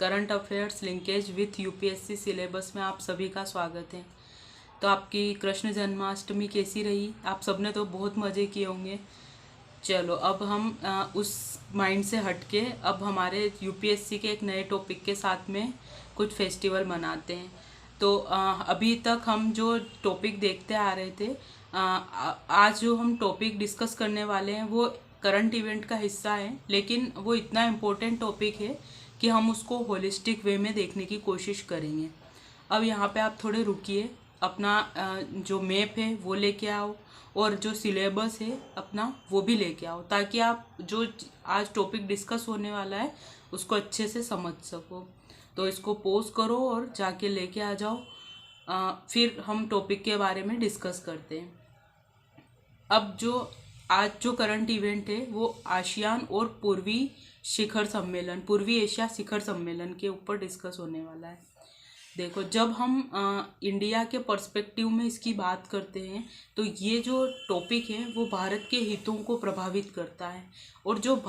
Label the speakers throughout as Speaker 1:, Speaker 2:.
Speaker 1: Current affairs linkage with UPSC syllabus में आप सभी का स्वागत है। तो आपकी कृष्ण जन्माष्टमी कैसी रही? आप सबने तो बहुत मज़े किए होंगे। चलो अब हम उस माइंड से हटके अब हमारे यूपीएससी के एक नए टॉपिक के साथ में कुछ फेस्टिवल मनाते हैं। तो अभी तक हम जो टॉपिक देखते आ रहे थे, आज जो हम टॉपिक डिस्कस करने वाले हैं वो करंट इवेंट का हिस्सा है, लेकिन वो इतना इम्पोर्टेंट टॉपिक है कि हम उसको होलिस्टिक वे में देखने की कोशिश करेंगे। अब यहाँ पे आप थोड़े रुकिए, अपना जो मैप है वो लेके आओ और जो सिलेबस है अपना वो भी लेके आओ, ताकि आप जो आज टॉपिक डिस्कस होने वाला है उसको अच्छे से समझ सको। तो इसको पॉज करो और जाके लेके आ जाओ। फिर हम टॉपिक के बारे में डिस्कस करते हैं। अब आज जो करंट इवेंट है वो आसियान और पूर्वी एशिया शिखर सम्मेलन के ऊपर डिस्कस होने वाला है। देखो, जब हम इंडिया के पर्सपेक्टिव में इसकी बात करते हैं तो ये जो टॉपिक है वो भारत के हितों को प्रभावित करता है। और जब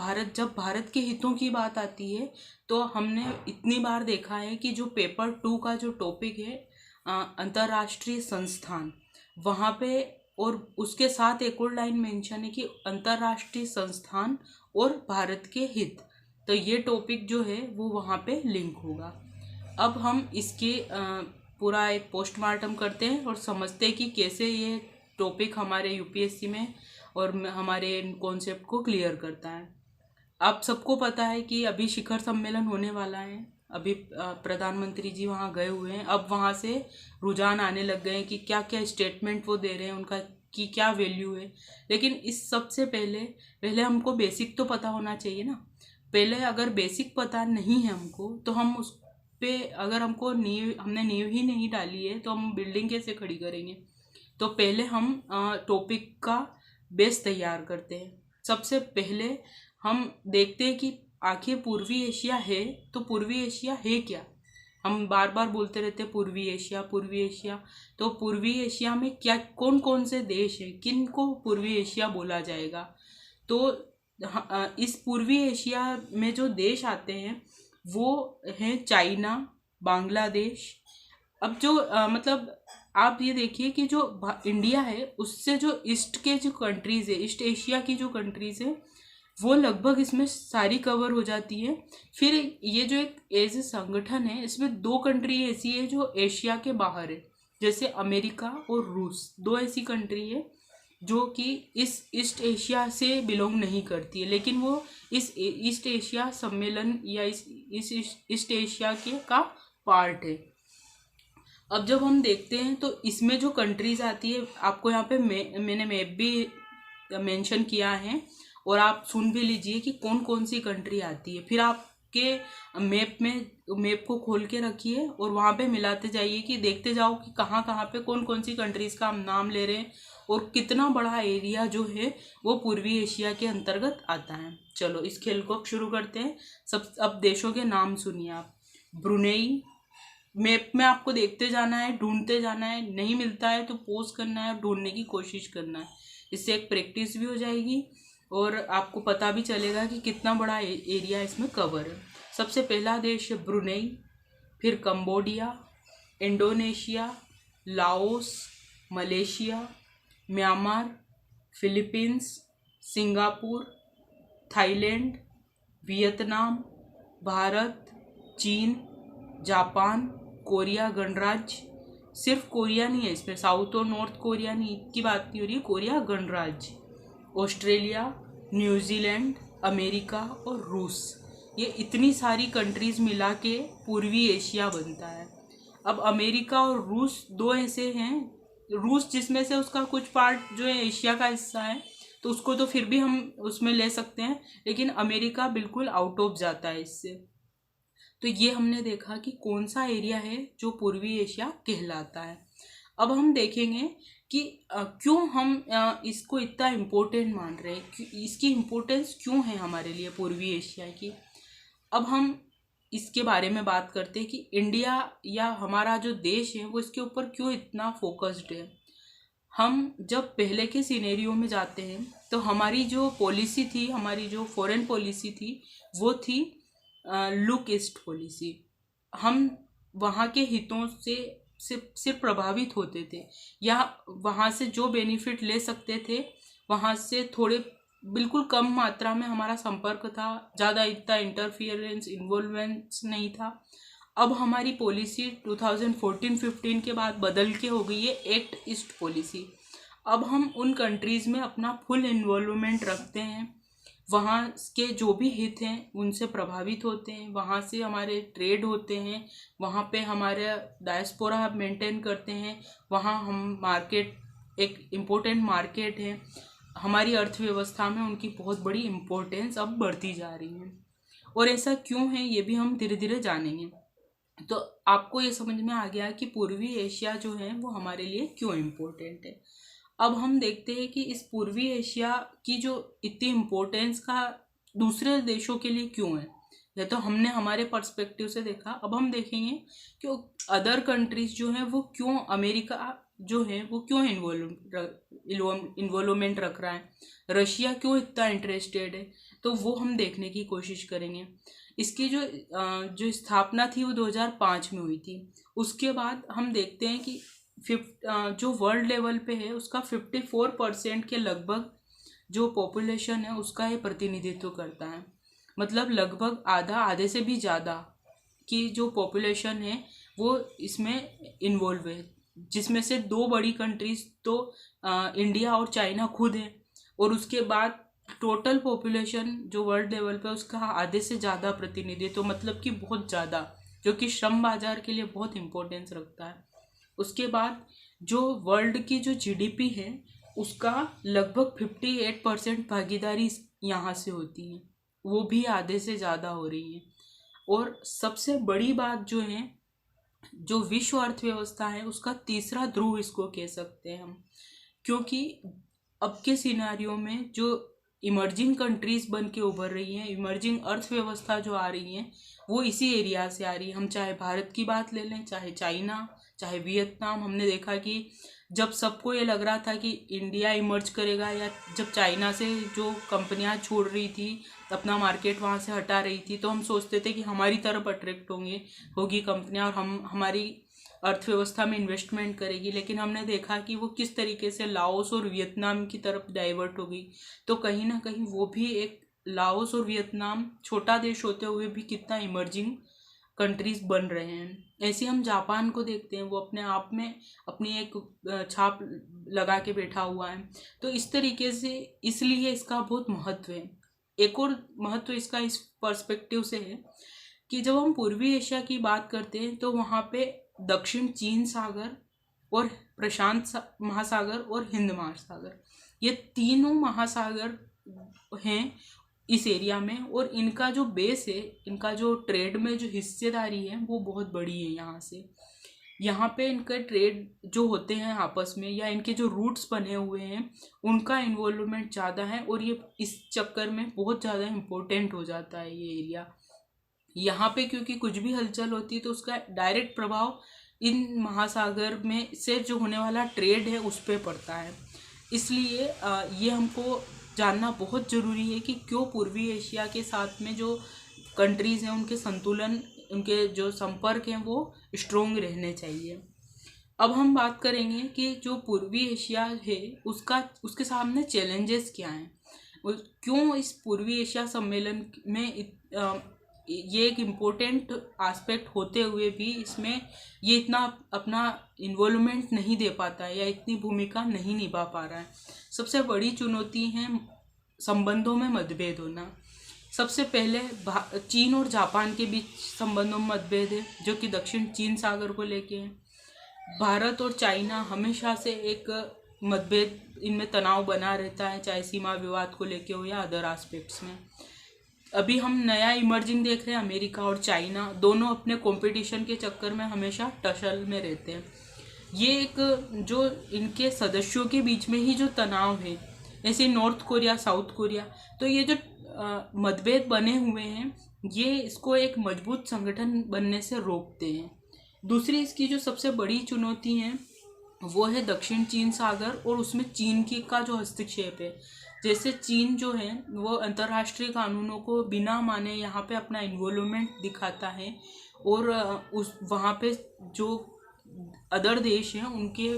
Speaker 1: भारत के हितों की बात आती है तो हमने इतनी बार देखा है कि जो पेपर 2 का जो टॉपिक है अंतर्राष्ट्रीय संस्थान, वहाँ पे और उसके साथ एक और लाइन मेंशन है कि अंतर्राष्ट्रीय संस्थान और भारत के हित। तो ये टॉपिक जो है वो वहाँ पे लिंक होगा। अब हम इसके पूरा एक पोस्टमार्टम करते हैं और समझते हैं कि कैसे ये टॉपिक हमारे यूपीएससी में और हमारे कॉन्सेप्ट को क्लियर करता है। आप सबको पता है कि अभी शिखर सम्मेलन होने वाला है। अभी प्रधानमंत्री जी वहाँ गए हुए हैं। अब वहाँ से रुझान आने लग गए हैं कि क्या क्या स्टेटमेंट वो दे रहे हैं, उनका की क्या वैल्यू है। लेकिन इस सबसे पहले हमको बेसिक तो पता होना चाहिए ना। पहले अगर बेसिक पता नहीं है हमको तो हम उस पे अगर हमने नींव ही नहीं डाली है तो हम बिल्डिंग कैसे खड़ी करेंगे। तो पहले हम टॉपिक का बेस तैयार करते हैं। सबसे पहले हम देखते हैं कि आखिर पूर्वी एशिया है तो पूर्वी एशिया है क्या। हम बार बार बोलते रहते हैं पूर्वी एशिया। तो पूर्वी एशिया में क्या कौन कौन से देश हैं, किन को पूर्वी एशिया बोला जाएगा। तो इस पूर्वी एशिया में जो देश आते हैं वो हैं चाइना, बांग्लादेश। अब जो मतलब आप ये देखिए कि जो इंडिया है उससे जो ईस्ट के जो कंट्रीज़ है, ईस्ट एशिया की जो कंट्रीज़ है वो लगभग इसमें सारी कवर हो जाती है। फिर ये जो एक एज संगठन है इसमें 2 कंट्री ऐसी है जो एशिया के बाहर है, जैसे अमेरिका और रूस। 2 ऐसी कंट्री है जो कि इस ईस्ट एशिया से बिलोंग नहीं करती है, लेकिन वो इस ईस्ट एशिया सम्मेलन या इस ईस्ट एशिया के का पार्ट है। अब जब हम देखते हैं तो इसमें जो कंट्रीज आती है, आपको यहाँ पे मैंने मैप भी मेंशन किया है और आप सुन भी लीजिए कि कौन कौन सी कंट्री आती है। फिर आपके मैप को खोल के रखिए और वहाँ पे मिलाते जाइए कि देखते जाओ कि कहाँ कहाँ पे कौन कौन सी कंट्रीज़ का हम नाम ले रहे हैं और कितना बड़ा एरिया जो है वो पूर्वी एशिया के अंतर्गत आता है। चलो इस खेल को शुरू करते हैं। अब देशों के नाम सुनिए आप। ब्रुनेई, मैप में आपको देखते जाना है, ढूंढते जाना है, नहीं मिलता है तो पॉज करना है, ढूंढने की कोशिश करना है। इससे एक प्रैक्टिस भी हो जाएगी और आपको पता भी चलेगा कि कितना बड़ा एरिया इसमें कवर है। सबसे पहला देश है ब्रुनेई, फिर Cambodia, Indonesia, Laos, Malaysia, Myanmar, Philippines, Singapore, Thailand, Vietnam, Bharat, चीन, जापान, कोरिया गणराज्य। सिर्फ कोरिया नहीं है इसमें, साउथ और नॉर्थ कोरिया नहीं की बात नहीं हो रही है, कोरिया गणराज्य। ऑस्ट्रेलिया, न्यूजीलैंड, अमेरिका और रूस, ये इतनी सारी कंट्रीज़ मिला के पूर्वी एशिया बनता है। अब अमेरिका और रूस 2 ऐसे हैं, रूस जिसमें से उसका कुछ पार्ट जो है एशिया का हिस्सा है तो उसको तो फिर भी हम उसमें ले सकते हैं, लेकिन अमेरिका बिल्कुल आउट ऑफ जाता है इससे। तो ये हमने देखा कि कौन सा एरिया है जो पूर्वी एशिया कहलाता है। अब हम देखेंगे कि क्यों हम इसको इतना इम्पोर्टेंट मान रहे हैं, इसकी इम्पोर्टेंस क्यों है हमारे लिए पूर्वी एशिया की। अब हम इसके बारे में बात करते हैं कि इंडिया या हमारा जो देश है वो इसके ऊपर क्यों इतना फोकस्ड है। हम जब पहले के सिनेरियो में जाते हैं तो हमारी जो पॉलिसी थी, हमारी जो फॉरेन पॉलिसी थी वो थी लुक ईस्ट पॉलिसी। हम वहाँ के हितों से सिर्फ प्रभावित होते थे, या वहाँ से जो बेनिफिट ले सकते थे वहाँ से थोड़े बिल्कुल कम मात्रा में हमारा संपर्क था, ज़्यादा इतना इंटरफियरेंस इन्वॉल्वमेंट्स नहीं था। अब हमारी पॉलिसी 2014-15 के बाद बदल के हो गई है एक्ट ईस्ट पॉलिसी। अब हम उन कंट्रीज़ में अपना फुल इन्वॉल्वमेंट रखते हैं, वहाँ के जो भी हित हैं उनसे प्रभावित होते हैं, वहाँ से हमारे ट्रेड होते हैं, वहाँ पे हमारे डायस्पोरा मेंटेन करते हैं, वहाँ हम मार्केट एक इम्पोर्टेंट मार्केट है, हमारी अर्थव्यवस्था में उनकी बहुत बड़ी इम्पोर्टेंस अब बढ़ती जा रही है। और ऐसा क्यों है ये भी हम धीरे धीरे जानेंगे। तो आपको ये समझ में आ गया कि पूर्वी एशिया जो है वो हमारे लिए क्यों इम्पोर्टेंट है। अब हम देखते हैं कि इस पूर्वी एशिया की जो इतनी इम्पोर्टेंस का दूसरे देशों के लिए क्यों है। या तो हमने हमारे पर्सपेक्टिव से देखा, अब हम देखेंगे कि अदर कंट्रीज जो हैं वो क्यों, अमेरिका जो है वो क्यों इन्वॉल्वमेंट रख रहा है, रशिया क्यों इतना इंटरेस्टेड है, तो वो हम देखने की कोशिश करेंगे। इसकी जो स्थापना थी वो 2005 में हुई थी। उसके बाद हम देखते हैं कि जो वर्ल्ड लेवल पे है उसका 54% के लगभग जो पॉपुलेशन है उसका ये प्रतिनिधित्व करता है। मतलब लगभग आधे से भी ज़्यादा की जो पॉपुलेशन है वो इसमें इन्वॉल्व है, जिसमें से दो बड़ी कंट्रीज तो इंडिया और चाइना खुद है, और उसके बाद टोटल पॉपुलेशन जो वर्ल्ड लेवल पे उसका आधे से ज़्यादा प्रतिनिधित्व, मतलब कि बहुत ज़्यादा, जो कि श्रम बाजार के लिए बहुत इम्पोर्टेंस रखता है। उसके बाद जो वर्ल्ड की जो जीडीपी है उसका लगभग 58% भागीदारी यहाँ से होती है, वो भी आधे से ज़्यादा हो रही है। और सबसे बड़ी बात जो है, जो विश्व अर्थव्यवस्था है उसका तीसरा ध्रुव इसको कह सकते हैं हम, क्योंकि अब के सिनेरियो में जो इमर्जिंग कंट्रीज बन के उभर रही हैं, इमर्जिंग अर्थव्यवस्था जो आ रही है वो इसी एरिया से आ रही है। हम चाहे भारत की बात ले लें, चाहे चाइना, चाहे वियतनाम। हमने देखा कि जब सबको ये लग रहा था कि इंडिया इमर्ज करेगा, या जब चाइना से जो कंपनियां छोड़ रही थी अपना मार्केट वहाँ से हटा रही थी, तो हम सोचते थे कि हमारी तरफ अट्रैक्ट होगी कंपनियां और हमारी अर्थव्यवस्था में इन्वेस्टमेंट करेगी। लेकिन हमने देखा कि वो किस तरीके से लाओस और वियतनाम की तरफ डाइवर्ट हो गई। तो कहीं ना कहीं वो भी एक, लाओस और वियतनाम छोटा देश होते हुए भी कितना इमर्जिंग कंट्रीज बन रहे हैं। ऐसे हम जापान को देखते हैं, वो अपने आप में अपनी एक छाप लगा के बैठा हुआ है। तो इस तरीके से इसलिए इसका बहुत महत्व है। एक और महत्व इसका इस पर्सपेक्टिव से है कि जब हम पूर्वी एशिया की बात करते हैं तो वहाँ पे दक्षिण चीन सागर और प्रशांत महासागर और हिंद महासागर, ये तीनों महासागर हैं इस एरिया में, और इनका जो बेस है, इनका जो ट्रेड में जो हिस्सेदारी है वो बहुत बड़ी है। यहाँ पे इनका ट्रेड जो होते हैं आपस में, या इनके जो रूट्स बने हुए हैं उनका इन्वॉल्वमेंट ज़्यादा है, और ये इस चक्कर में बहुत ज़्यादा इम्पोर्टेंट हो जाता है ये एरिया। यहाँ पे क्योंकि कुछ भी हलचल होती है तो उसका डायरेक्ट प्रभाव इन महासागर में से जो होने वाला ट्रेड है उस पर पड़ता है। इसलिए ये हमको जानना बहुत ज़रूरी है कि क्यों पूर्वी एशिया के साथ में जो कंट्रीज़ हैं उनके संतुलन, उनके जो संपर्क हैं वो स्ट्रोंग रहने चाहिए। अब हम बात करेंगे कि जो पूर्वी एशिया है उसके सामने चैलेंजेस क्या हैं, क्यों इस पूर्वी एशिया सम्मेलन में ये एक इम्पोर्टेंट एस्पेक्ट होते हुए भी इसमें ये इतना अपना इन्वॉल्वमेंट नहीं दे पाता है या इतनी भूमिका नहीं निभा पा रहा है। सबसे बड़ी चुनौती है संबंधों में मतभेद होना। सबसे पहले चीन और जापान के बीच संबंधों में मतभेद है, जो कि दक्षिण चीन सागर को लेके है। भारत और चाइना हमेशा से एक मतभेद, इनमें तनाव बना रहता है, चाहे सीमा विवाद को लेके हो या अदर एस्पेक्ट्स में। अभी हम नया इमर्जिंग देख रहे हैं, अमेरिका और चाइना दोनों अपने कंपटीशन के चक्कर में हमेशा टसल में रहते हैं। ये एक जो इनके सदस्यों के बीच में ही जो तनाव है, ऐसे नॉर्थ कोरिया, साउथ कोरिया, तो ये जो मतभेद बने हुए हैं ये इसको एक मजबूत संगठन बनने से रोकते हैं। दूसरी इसकी जो सबसे बड़ी चुनौती है वो है दक्षिण चीन सागर, और उसमें चीन का जो हस्तक्षेप है। जैसे चीन जो है वो अंतर्राष्ट्रीय कानूनों को बिना माने यहाँ पे अपना इन्वॉल्वमेंट दिखाता है, और उस वहाँ पे जो अदर देश हैं उनके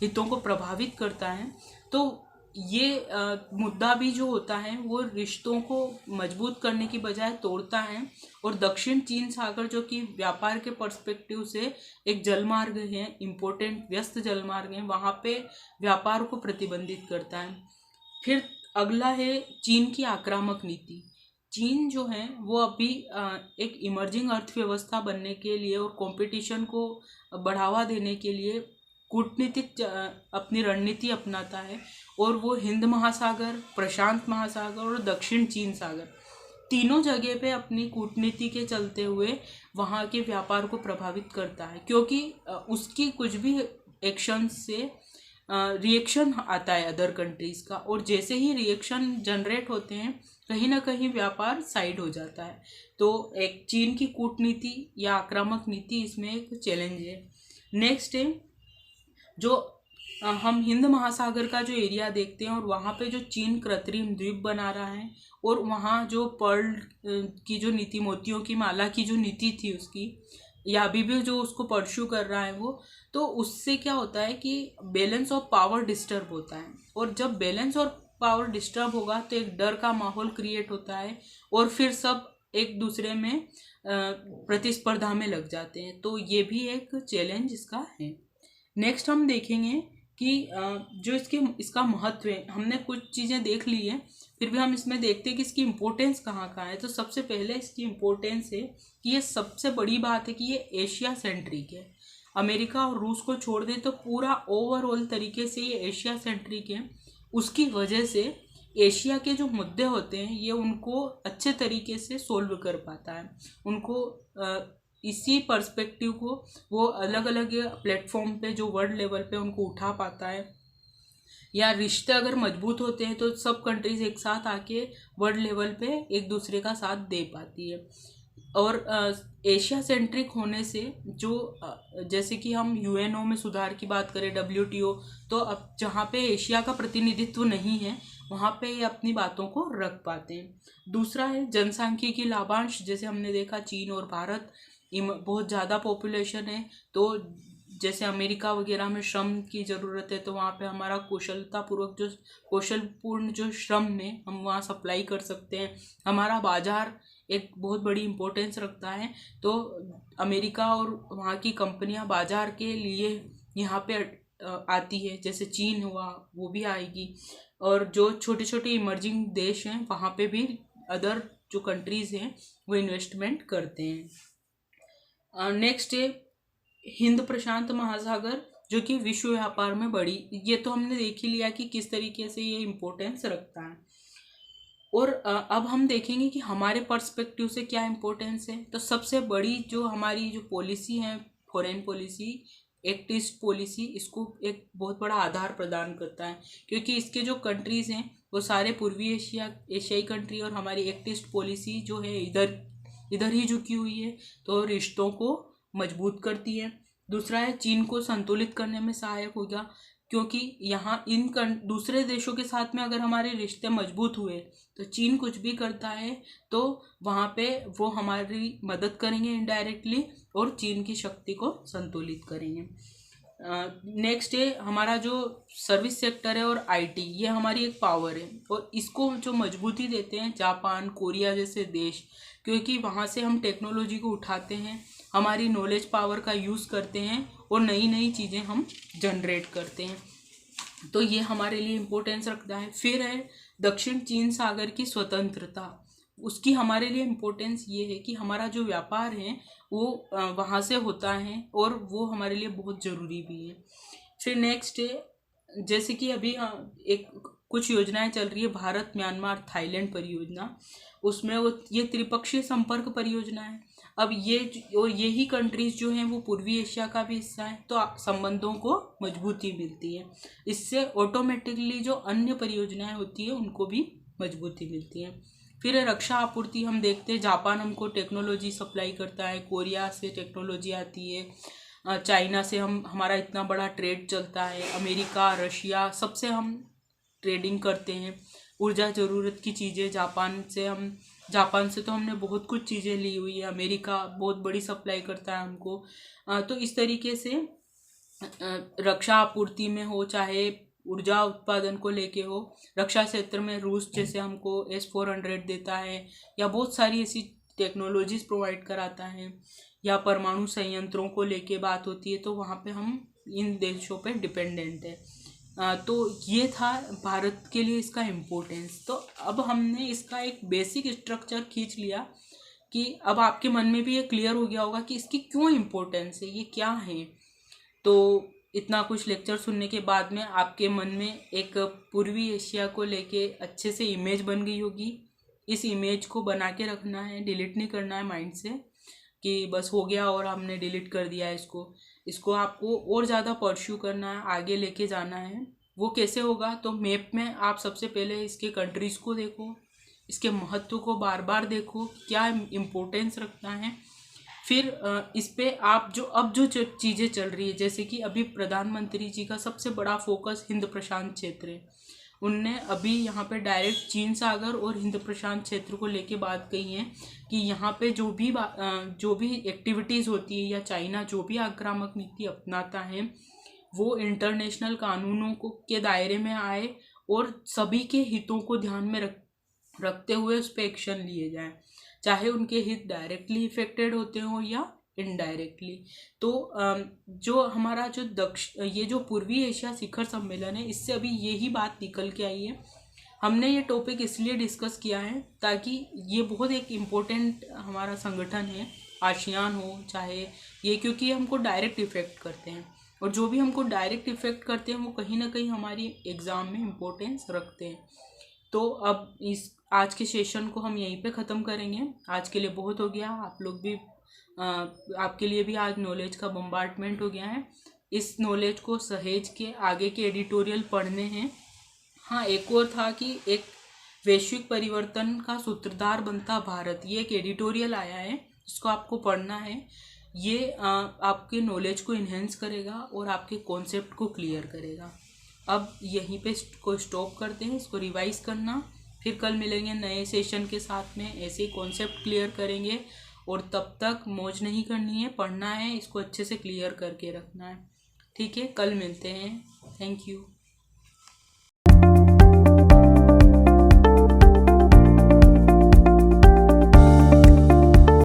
Speaker 1: हितों को प्रभावित करता है। तो ये मुद्दा भी जो होता है वो रिश्तों को मजबूत करने की बजाय तोड़ता है। और दक्षिण चीन सागर जो कि व्यापार के पर्सपेक्टिव से एक जलमार्ग है, इम्पोर्टेंट व्यस्त जलमार्ग है, वहाँ पे व्यापार को प्रतिबंधित करता है। फिर अगला है चीन की आक्रामक नीति। चीन जो है वो अभी एक इमर्जिंग अर्थव्यवस्था बनने के लिए और कंपटीशन को बढ़ावा देने के लिए कूटनीतिक अपनी रणनीति अपनाता है। और वो हिंद महासागर, प्रशांत महासागर और दक्षिण चीन सागर तीनों जगह पे अपनी कूटनीति के चलते हुए वहाँ के व्यापार को प्रभावित करता है, क्योंकि उसकी कुछ भी एक्शन से रिएक्शन आता है अदर कंट्रीज़ का, और जैसे ही रिएक्शन जनरेट होते हैं कहीं ना कहीं व्यापार साइड हो जाता है। तो एक चीन की कूटनीति या आक्रामक नीति इसमें एक चैलेंज है। नेक्स्ट है जो हम हिंद महासागर का जो एरिया देखते हैं और वहाँ पे जो चीन कृत्रिम द्वीप बना रहा है और वहाँ जो पर्ल की जो नीति, मोतियों की माला की जो नीति थी उसकी, या अभी भी जो उसको परस्यू कर रहा है वो, तो उससे क्या होता है कि बैलेंस ऑफ पावर डिस्टर्ब होता है। और जब बैलेंस और पावर डिस्टर्ब होगा तो एक डर का माहौल क्रिएट होता है और फिर सब एक दूसरे में प्रतिस्पर्धा में लग जाते हैं। तो ये भी एक चैलेंज इसका है। नेक्स्ट हम देखेंगे कि जो इसका महत्व है, हमने कुछ चीज़ें देख ली है, फिर भी हम इसमें देखते हैं कि इसकी इम्पोर्टेंस कहाँ कहाँ है। तो सबसे पहले इसकी इम्पोर्टेंस है कि ये सबसे बड़ी बात है कि ये एशिया सेंट्रिक है। अमेरिका और रूस को छोड़ दें तो पूरा ओवरऑल तरीके से ये एशिया सेंट्रिक है। उसकी वजह से एशिया के जो मुद्दे होते हैं ये उनको अच्छे तरीके से सोल्व कर पाता है। उनको इसी पर्सपेक्टिव को वो अलग अलग प्लेटफॉर्म पे जो वर्ल्ड लेवल पे उनको उठा पाता है। या रिश्ते अगर मजबूत होते हैं तो सब कंट्रीज एक साथ आके वर्ल्ड लेवल पे एक दूसरे का साथ दे पाती है। और एशिया सेंट्रिक होने से जो जैसे कि हम यूएनओ में सुधार की बात करें, डब्ल्यूटीओ, तो अब जहाँ पे एशिया का प्रतिनिधित्व नहीं है वहाँ पे ये अपनी बातों को रख पाते हैं। दूसरा है जनसांख्यिकी लाभांश। जैसे हमने देखा चीन और भारत बहुत ज़्यादा पॉपुलेशन है, तो जैसे अमेरिका वगैरह में श्रम की ज़रूरत है तो वहाँ पे हमारा कौशलपूर्ण जो श्रम में हम वहाँ सप्लाई कर सकते हैं। हमारा बाज़ार एक बहुत बड़ी इम्पोर्टेंस रखता है, तो अमेरिका और वहाँ की कंपनियाँ बाज़ार के लिए यहाँ पे आती है। जैसे चीन हुआ वो भी आएगी, और जो छोटे छोटे इमर्जिंग देश हैं वहाँ पे भी अदर जो कंट्रीज़ हैं वो इन्वेस्टमेंट करते हैं। नेक्स्ट है हिंद प्रशांत महासागर, जो कि विश्व व्यापार में बड़ी, ये तो हमने देख ही लिया कि किस तरीके से ये इम्पोर्टेंस रखता है। और अब हम देखेंगे कि हमारे पर्सपेक्टिव से क्या इम्पोर्टेंस है। तो सबसे बड़ी जो हमारी जो पॉलिसी है, foreign policy, act east policy, इसको एक बहुत बड़ा आधार प्रदान करता है, क्योंकि इसके जो कंट्रीज़ हैं वो सारे पूर्वी एशियाई कंट्री, और हमारी एक्ट ईस्ट पॉलिसी जो है इधर ही झुकी हुई है, तो रिश्तों को मजबूत करती है। दूसरा है चीन को संतुलित करने में सहायक होगा, क्योंकि यहाँ दूसरे देशों के साथ में अगर हमारे रिश्ते मजबूत हुए तो चीन कुछ भी करता है तो वहाँ पे वो हमारी मदद करेंगे इनडायरेक्टली, और चीन की शक्ति को संतुलित करेंगे। नेक्स्ट है हमारा जो सर्विस सेक्टर है और आईटी, ये हमारी एक पावर है, और इसको जो मजबूती देते हैं जापान, कोरिया जैसे देश, क्योंकि वहाँ से हम टेक्नोलॉजी को उठाते हैं, हमारी नॉलेज पावर का यूज़ करते हैं और नई नई चीज़ें हम जनरेट करते हैं। तो ये हमारे लिए इम्पोर्टेंस रखता है। फिर है दक्षिण चीन सागर की स्वतंत्रता। उसकी हमारे लिए इम्पोर्टेंस ये है कि हमारा जो व्यापार है वो वहाँ से होता है, और वो हमारे लिए बहुत ज़रूरी भी है। फिर नेक्स्ट है जैसे कि अभी एक कुछ योजनाएं चल रही है, भारत म्यांमार थाईलैंड परियोजना, उसमें वो ये त्रिपक्षीय संपर्क परियोजना है। अब यही कंट्रीज जो हैं वो पूर्वी एशिया का भी हिस्सा है, तो संबंधों को मजबूती मिलती है। इससे ऑटोमेटिकली जो अन्य परियोजनाएं होती है उनको भी मजबूती मिलती है। फिर रक्षा आपूर्ति, हम देखते हैं जापान हमको टेक्नोलॉजी सप्लाई करता है, कोरिया से टेक्नोलॉजी आती है, चाइना से हमारा इतना बड़ा ट्रेड चलता है, अमेरिका, रशिया, सबसे हम ट्रेडिंग करते हैं। ऊर्जा ज़रूरत की चीज़ें जापान से तो हमने बहुत कुछ चीज़ें ली हुई है। अमेरिका बहुत बड़ी सप्लाई करता है हमको। तो इस तरीके से रक्षा आपूर्ति में हो, चाहे ऊर्जा उत्पादन को लेके हो, रक्षा क्षेत्र में रूस जैसे हमको S-400 देता है, या बहुत सारी ऐसी टेक्नोलॉजीज प्रोवाइड कराता है, या परमाणु संयंत्रों को लेके बात होती है तो वहाँ पे हम इन देशों पे डिपेंडेंट है। तो ये था भारत के लिए इसका इम्पोर्टेंस। तो अब हमने इसका एक बेसिक स्ट्रक्चर खींच लिया कि अब आपके मन में भी ये क्लियर हो गया होगा कि इसकी क्यों इम्पोर्टेंस है, ये क्या है। तो इतना कुछ लेक्चर सुनने के बाद में आपके मन में एक पूर्वी एशिया को लेके अच्छे से इमेज बन गई होगी। इस इमेज को बना के रखना है, डिलीट नहीं करना है माइंड से कि बस हो गया और हमने डिलीट कर दिया है इसको आपको और ज़्यादा परस्यू करना है, आगे लेके जाना है। वो कैसे होगा, तो मैप में आप सबसे पहले इसके कंट्रीज़ को देखो, इसके महत्व को बार बार देखो, क्या इम्पोर्टेंस रखता है। फिर इस पे आप जो चीज़ें चल रही है, जैसे कि अभी प्रधानमंत्री जी का सबसे बड़ा फोकस हिंद प्रशांत क्षेत्र है। उनने अभी यहाँ पे डायरेक्ट चीन सागर और हिंद प्रशांत क्षेत्र को लेके बात कही है कि यहाँ पे जो भी एक्टिविटीज़ होती है या चाइना जो भी आक्रामक नीति अपनाता है वो इंटरनेशनल कानूनों के दायरे में आए और सभी के हितों को ध्यान में रखते हुए उस पर एक्शन लिए जाएं, चाहे उनके हित डायरेक्टली इफेक्टेड होते हो या इनडायरेक्टली। तो जो हमारा ये जो पूर्वी एशिया शिखर सम्मेलन है, इससे अभी यही बात निकल के आई है। हमने ये टॉपिक इसलिए डिस्कस किया है ताकि ये बहुत एक इम्पोर्टेंट हमारा संगठन है, आसियान हो चाहे ये, क्योंकि हमको डायरेक्ट इफेक्ट करते हैं और जो भी हमको डायरेक्ट इफेक्ट करते हैं वो कहीं ना कहीं हमारी एग्ज़ाम में इम्पोर्टेंस रखते हैं। तो अब आज के सेशन को हम यहीं पे ख़त्म करेंगे। आज के लिए बहुत हो गया, आप लोग भी आपके लिए भी आज नॉलेज का बम्बार्डमेंट हो गया है। इस नॉलेज को सहेज के आगे के एडिटोरियल पढ़ने हैं। हाँ, एक और था कि एक वैश्विक परिवर्तन का सूत्रधार बनता भारत, ये एक एडिटोरियल आया है, इसको आपको पढ़ना है। ये आपके नॉलेज को इन्हेंस करेगा और आपके कॉन्सेप्ट को क्लियर करेगा। अब यहीं पे इसको स्टॉप करते हैं, इसको रिवाइज करना, फिर कल मिलेंगे नए सेशन के साथ में, ऐसे ही कॉन्सेप्ट क्लियर करेंगे। और तब तक मौज नहीं करनी है, पढ़ना है, इसको अच्छे से क्लियर करके रखना है। ठीक है, कल मिलते हैं। Thank you.